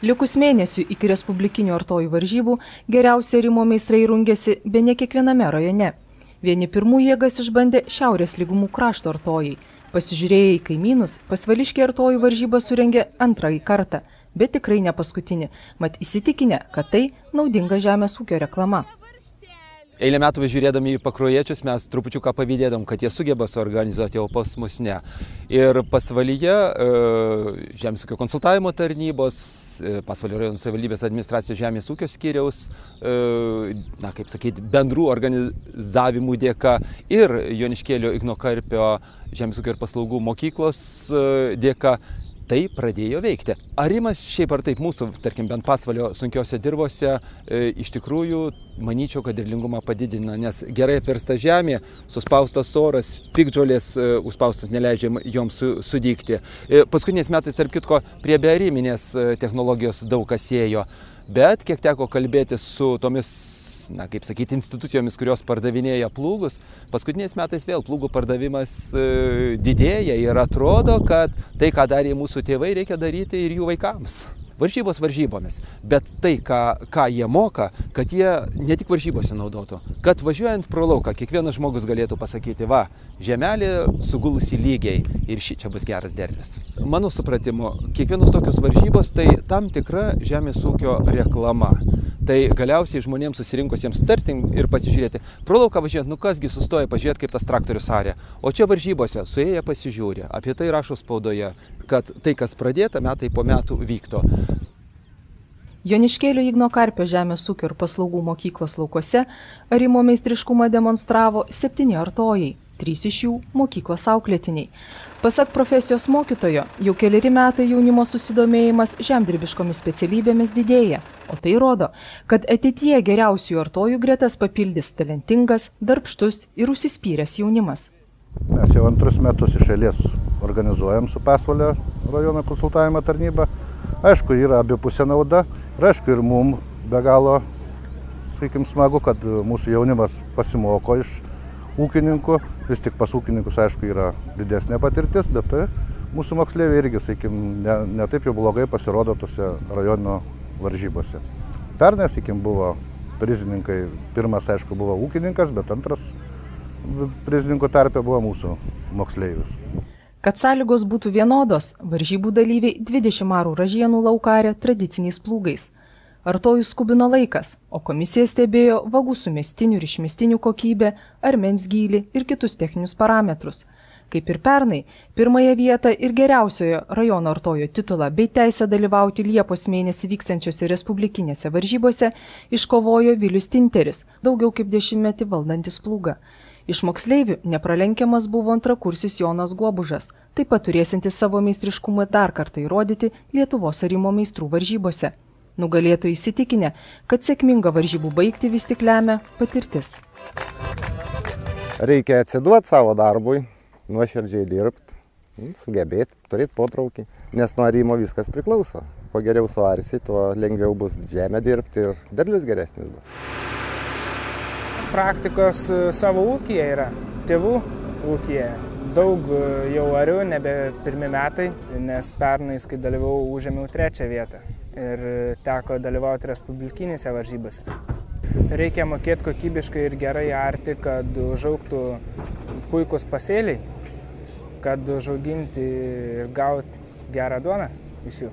Likus mėnesių iki respublikinių artojų varžybų geriausia arimo meistrai rungėsi bene kiekviename rajone. Vieni pirmų jėgas išbandė Šiaurės lygumų krašto artojai. Pasižiūrėję į kaimynus, Pasvališkiai artojų varžybą surengė antrąjį kartą, bet tikrai ne paskutinį, mat įsitikinę, kad tai naudinga žemės ūkio reklama. Eilę metų žiūrėdami į pakruojiečius mes trupučiuką pavydėdam, kad jie sugeba suorganizuoti, o pas mus ne. Ir Pasvalyje Žemės ūkio konsultavimo tarnybos, Pasvalio rajono savivaldybės administracijos žemės ūkio skyriaus, bendrų organizavimų dėka ir Joniškėlio Igno Karpio žemės ūkio ir paslaugų mokyklos dėka tai pradėjo veikti. Arimas šiaip ar taip mūsų, tarkim, bent Pasvalio sunkiose dirvose, iš tikrųjų, manyčiau, kad derlingumą padidina, nes gerai apversta žemė, suspaustas oras, piktžolės užspaustas neleidžia joms sudygti. Paskutiniais metais, tarp kitko, prie beariminės technologijos daug kas ėjo, bet kiek teko kalbėti su tomis institucijomis, kurios pardavinėja plūgus, paskutiniais metais vėl plūgų pardavimas didėja ir atrodo, kad tai, ką darė mūsų tėvai, reikia daryti ir jų vaikams. Varžybos varžybomis, bet tai, ką jie moka, kad jie ne tik varžybose naudotų, kad važiuojant pro lauką kiekvienas žmogus galėtų pasakyti, va, žemelė sugulusi lygiai ir čia bus geras derlius. Mano supratimu, kiekvienos tokios varžybos tai tam tikra žemės ūkio reklama. Tai galiausiai žmonėms susirinkusiems tartim ir pasižiūrėti. Pro lauką važiuojant, kasgi sustoja pažiūrėti, kaip tas traktorius arė. O čia varžybose suėję pasižiūri. Apie tai rašo spaudoje, kad tai, kas pradėta, metai po metų vykto. Joniškėlio Igno Karpio žemės ūkio ir paslaugų mokyklos laukuose arimo meistriškumą demonstravo 7 artojai, 3 iš jų mokyklos auklėtiniai. Pasak profesijos mokytojo, jau keleri metai jaunimo susidomėjimas žemdirbiškomis specialybėmis didėja, o tai rodo, kad ateityje geriausių artojų gretas papildys talentingas, darbštus ir užsispyręs jaunimas. Mes jau antrus metus iš eilės organizuojam su Pasvalio rajono konsultavimo tarnyba. Aišku, yra abipusė nauda ir aišku, ir mums be galo, smagu, kad mūsų jaunimas pasimoko iš ūkininkų. Vis tik pas ūkininkus, aišku, yra didesnė patirtis, bet mūsų moksleiviai irgi, ne taip jau blogai pasirodo tose rajono varžybose. Pernai, buvo prizininkai, pirmas, aišku, buvo ūkininkas, bet antras prizininkų tarpe buvo mūsų moksleivis. Kad sąlygos būtų vienodos, varžybų dalyviai 20 arų ražienų laukarė tradiciniais plūgais. Artojų skubino laikas, o komisija stebėjo vagų sumestinių ir išmestinių kokybę, armens gylį ir kitus techninius parametrus. Kaip ir pernai, pirmąją vietą ir geriausiojo rajono artojo titulą bei teisę dalyvauti Liepos mėnesį vykstančiose respublikinėse varžybose iškovojo Vilius Tinteris, daugiau kaip 10 metį valdantis plūgą. Iš moksleivių nepralenkiamas buvo antrakursis Jonas Guobužas, taip pat turėsintis savo meistriškumą dar kartą įrodyti Lietuvos arimo meistrų varžybose. Nugalėtojai įsitikinę, kad sėkmingą varžybų baigti vis tik lemia patirtis. Reikia atsiduoti savo darbui, nuoširdžiai dirbti, sugebėti, turėti potraukį, nes nuo arimo viskas priklauso. Kuo geriau suarsi, tuo lengviau bus žemę dirbti ir derlius geresnis bus. Praktikos savo ūkyje yra, tėvų ūkyje. Daug jau ariu, nebe pirmi metai, nes pernais, kai dalyvau, užėmiau 3 vietą ir teko dalyvauti respublikinėse varžybose. Reikia mokėti kokybiškai ir gerai arti, kad užaugtų puikus pasėliai, kad užauginti ir gauti gerą duoną iš jų.